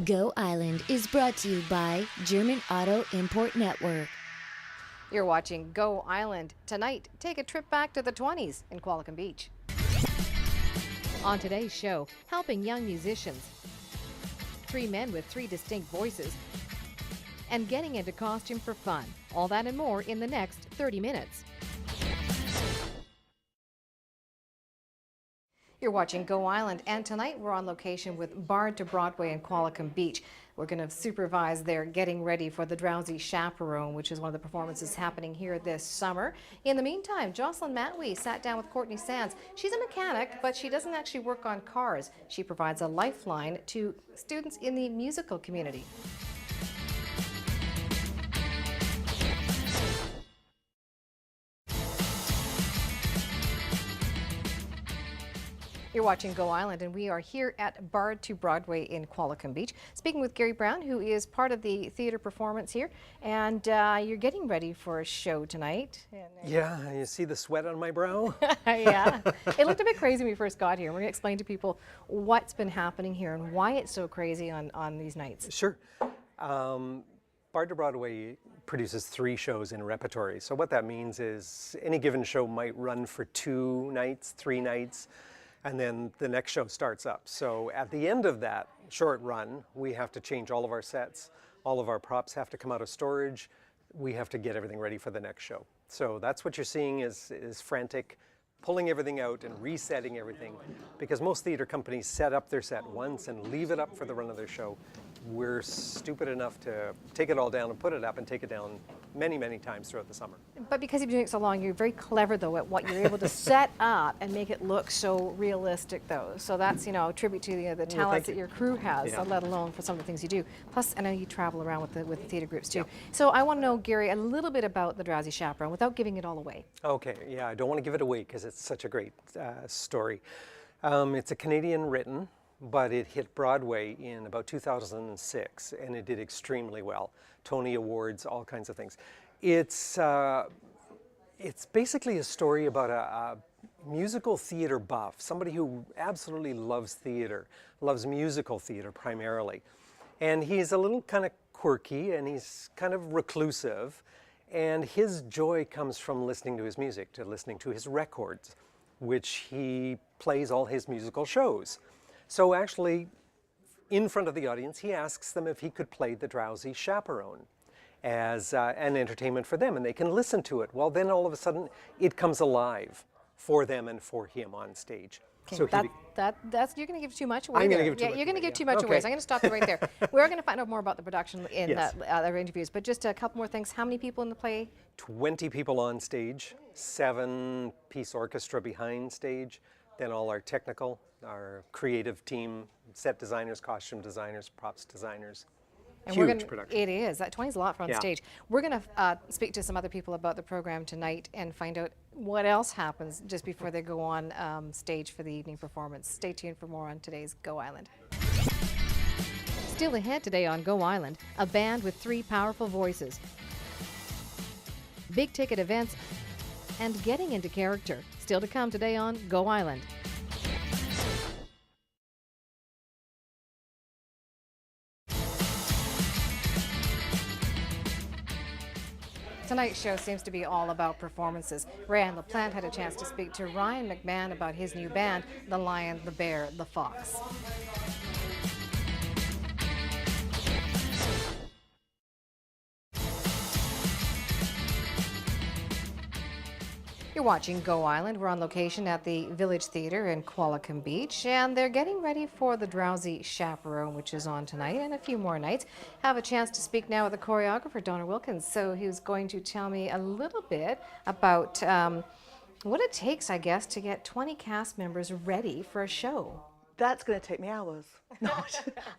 Go Island is brought to you by German Auto Import Network. You're watching Go Island. Tonight, take a trip back to the 20s in Qualicum Beach. On today's show, helping young musicians, three men with three distinct voices, and getting into costume for fun. All that and more in the next 30 minutes. You're watching Go Island, and tonight we're on location with Bard to Broadway in Qualicum Beach. We're going to supervise their getting ready for the Drowsey Chaparone, which is one of the performances happening here this summer. In the meantime, Jocelyn Matwee sat down with Courtney Sands. She's a mechanic, but she doesn't actually work on cars. She provides a lifeline to students in the musical community. You're watching Go Island, and we are here at Bard to Broadway in Qualicum Beach, speaking with Gary Brown, who is part of the theater performance here, and you're getting ready for a show tonight. Yeah, you see the sweat on my brow? Yeah, it looked a bit crazy when we first got here. We're going to explain to people what's been happening here and why it's so crazy on these nights. Sure. Bard to Broadway produces 3 shows in repertory. So what that means is any given show might run for 2 nights, 3 nights, and then the next show starts up. So at the end of that short run, we have to change all of our sets. All of our props have to come out of storage. We have to get everything ready for the next show. So that's what you're seeing is frantic, pulling everything out and resetting everything. Because most theater companies set up their set once and leave it up for the run of their show. We're stupid enough to take it all down and put it up and take it down many, many times throughout the summer. But because you've been doing it so long, you're very clever, though, at what you're able to set up and make it look so realistic, though. So that's, you know, a tribute to the talents that your crew has, let alone for some of the things you do. Plus, I know you travel around with the theater groups, too. Yeah. So I want to know, Gary, a little bit about the Drowsey Chaparone without giving it all away. Okay, yeah, I don't want to give it away because it's such a great story. It's a Canadian written, but it hit Broadway in about 2006, and it did extremely well. Tony Awards, all kinds of things. It's basically a story about a musical theater buff, somebody who absolutely loves theater, loves musical theater primarily. And he's a little kind of quirky, and he's kind of reclusive, and his joy comes from listening to his music, to listening to his records, which he plays all his musical shows. So actually, in front of the audience, he asks them if he could play the Drowsey Chaparone as an entertainment for them, and they can listen to it. Well, then all of a sudden, it comes alive for them and for him on stage. Okay, so that's you're going to give too much away. I'm going there. to give too yeah, much you're going to away, give too much away. So I'm going to stop you right there. We're going to find out more about the production in other interviews, but just a couple more things. How many people in the play? 20 people on stage, 7-piece orchestra behind stage, then all our technical, our creative team, set designers, costume designers, props designers. And huge production. It is. That 20 is a lot for on stage. We're going to speak to some other people about the program tonight and find out what else happens just before they go on stage for the evening performance. Stay tuned for more on today's Go Island. Still ahead today on Go Island, a band with 3 powerful voices, big ticket events, and getting into character. Still to come today on Go Island. Tonight's show seems to be all about performances. Rayanne LaPlante had a chance to speak to Ryan McMahon about his new band, The Lion, the Bear, the Fox. You're watching Go Island. We're on location at the Village Theatre in Qualicum Beach, and they're getting ready for the Drowsey Chaparone, which is on tonight and a few more nights. Have a chance to speak now with the choreographer, Donna Wilkins. So he's going to tell me a little bit about what it takes, I guess, to get 20 cast members ready for a show. That's going to take me hours.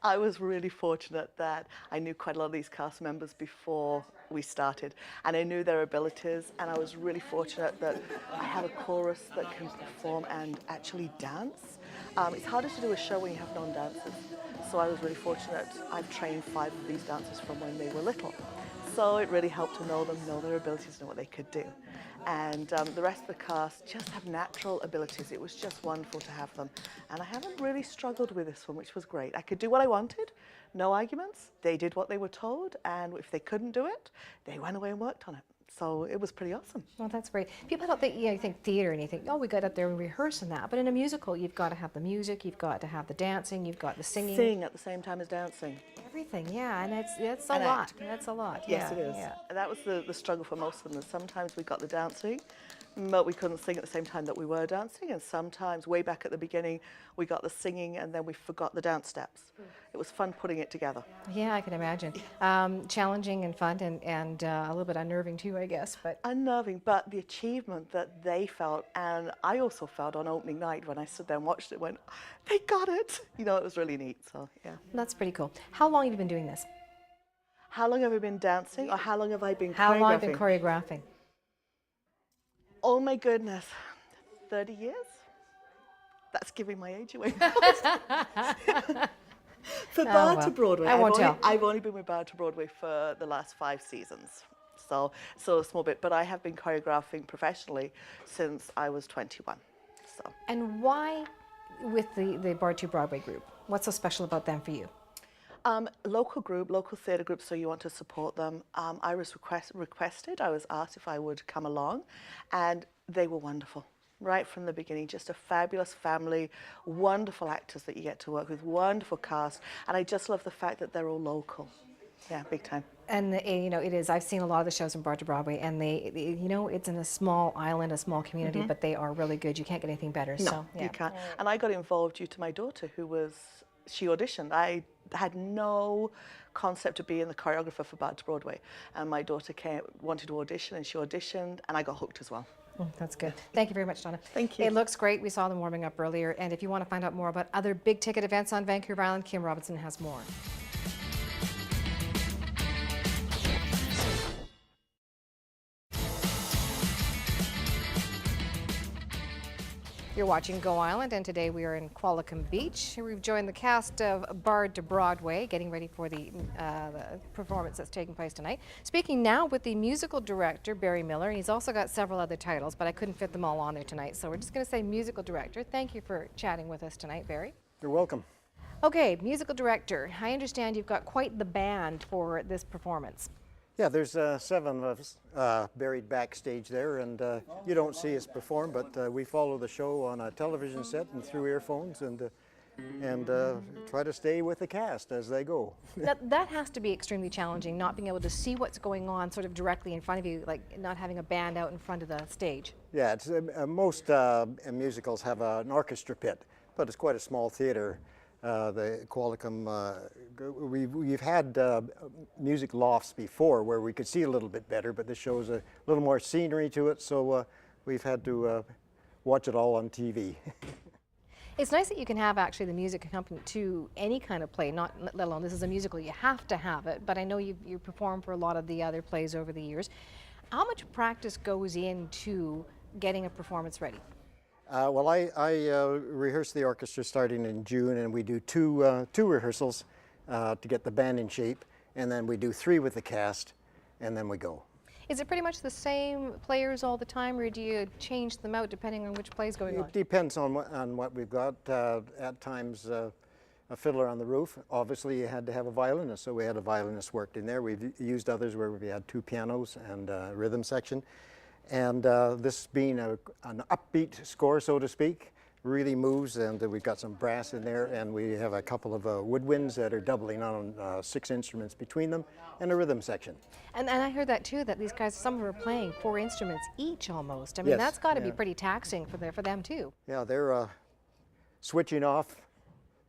I was really fortunate that I knew quite a lot of these cast members before we started, and I knew their abilities, and I was really fortunate that I had a chorus that can perform and actually dance. It's harder to do a show when you have non-dancers, so I was really fortunate. I've trained 5 of these dancers from when they were little. So it really helped to know them, know their abilities, know what they could do. And the rest of the cast just have natural abilities. It was just wonderful to have them. And I haven't really struggled with this one, which was great. I could do what I wanted, no arguments. They did what they were told, and if they couldn't do it, they went away and worked on it. So it was pretty awesome. Well, that's great. People don't think, you think theater and you think, oh, we got up there and rehearse and that. But in a musical, you've got to have the music, you've got to have the dancing, you've got the singing. Sing at the same time as dancing. Everything, yeah, and it's a And lot. act. That's a lot. Yes, yeah, it is. Yeah. And that was the struggle for most of them. Sometimes we got the dancing, but we couldn't sing at the same time that we were dancing. And sometimes, way back at the beginning, we got the singing and then we forgot the dance steps. It was fun putting it together. Yeah, I can imagine. Challenging and fun and a little bit unnerving too, I guess. But Unnerving, but the achievement that they felt, and I also felt on opening night when I stood there and watched it, went, they got it. You know, it was really neat. So, yeah. that's pretty cool. How long have you been doing this? How long have I been dancing, or how long have I been choreographing? How long have you been choreographing? Oh my goodness, 30 years? That's giving my age away. For Bar to Broadway, I won't tell. I've only been with Bar to Broadway for the last 5 seasons. So a small bit, but I have been choreographing professionally since I was 21. So. And why with the Bar to Broadway group? What's so special about them for you? Local group, local theatre group, so you want to support them. I was requested, I was asked if I would come along, and they were wonderful. Right from the beginning, just a fabulous family, wonderful actors that you get to work with, wonderful cast, and I just love the fact that they're all local. Yeah, big time. And you know, it is. I've seen a lot of the shows from Bar to Broadway, and they you know, it's in a small island, a small community, but they are really good. You can't get anything better. No, so, yeah. you can't. And I got involved due to my daughter, she auditioned. I had no concept of being the choreographer for Bar to Broadway, and my daughter wanted to audition, and she auditioned, and I got hooked as well. Oh, that's good. Thank you very much, Donna. Thank you. It looks great. We saw them warming up earlier. And if you want to find out more about other big ticket events on Vancouver Island, Kim Robinson has more. You're watching Go Island, and today we are in Qualicum Beach. We've joined the cast of Bar to Broadway, getting ready for the performance that's taking place tonight. Speaking now with the musical director, Barry Miller. He's also got several other titles, but I couldn't fit them all on there tonight, so we're just going to say musical director. Thank you for chatting with us tonight, Barry. You're welcome. Okay, musical director. I understand you've got quite the band for this performance. Yeah, there's 7 of us buried backstage there, and you don't see us perform, but we follow the show on a television set and through earphones, and try to stay with the cast as they go. That has to be extremely challenging, not being able to see what's going on sort of directly in front of you, like not having a band out in front of the stage. Yeah, it's, most musicals have an orchestra pit, but it's quite a small theater. The Qualicum, we've had music lofts before where we could see a little bit better, but this shows a little more scenery to it, so we've had to watch it all on TV. It's nice that you can have actually the music accompaniment to any kind of play, not let alone this is a musical, you have to have it, but I know you perform for a lot of the other plays over the years. How much practice goes into getting a performance ready? Well, I rehearse the orchestra starting in June, and we do two rehearsals to get the band in shape, and then we do 3 with the cast, and then we go. Is it pretty much the same players all the time, or do you change them out depending on which play's going on? It depends on what we've got. At times, a fiddler on the roof. Obviously, you had to have a violinist, so we had a violinist worked in there. We've used others where we had 2 pianos and a rhythm section. And this being an upbeat score, so to speak, really moves, and we've got some brass in there, and we have a couple of woodwinds that are doubling on 6 instruments between them, and a rhythm section. And I heard that too, that these guys, some of them are playing 4 instruments each almost. I mean, Yes, that's got to yeah. be pretty taxing for them too. Yeah, they're switching off,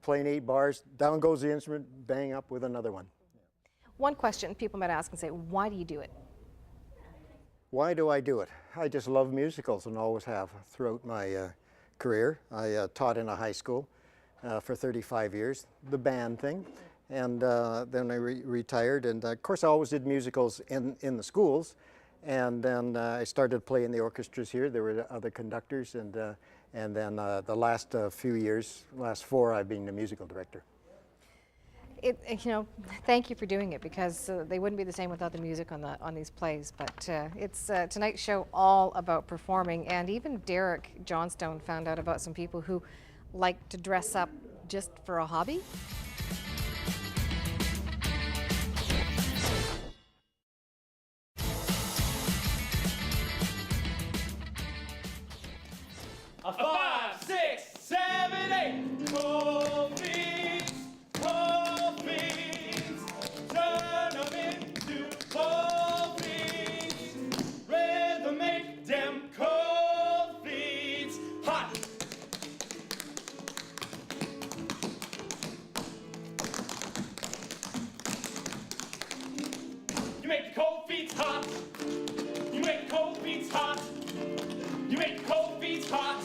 playing 8 bars, down goes the instrument, bang up with another one. One question people might ask and say, why do you do it? Why do I do it? I just love musicals and always have throughout my career. I taught in a high school for 35 years, the band thing, and then I retired, and of course I always did musicals in the schools, and then I started playing the orchestras here. There were other conductors, and then the last few years, last 4, I've been the musical director. Thank you for doing it, because they wouldn't be the same without the music on these plays. But it's tonight's show all about performing, and even Derek Johnstone found out about some people who like to dress up just for a hobby. A 5, 6, 7, 8. Cold beans, turn them into cold beans. Rather make them cold beans hot. You make the cold beans hot. You make the cold beans hot. You make the cold beans hot.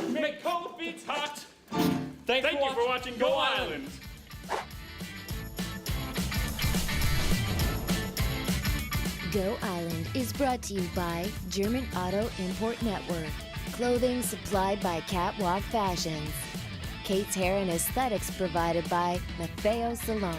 Make cold beans hot. Thank you for watching Go Island. Go Island is brought to you by German Auto Import Network. Clothing supplied by Catwalk Fashions. Kate's hair and aesthetics provided by Maffeo Salon.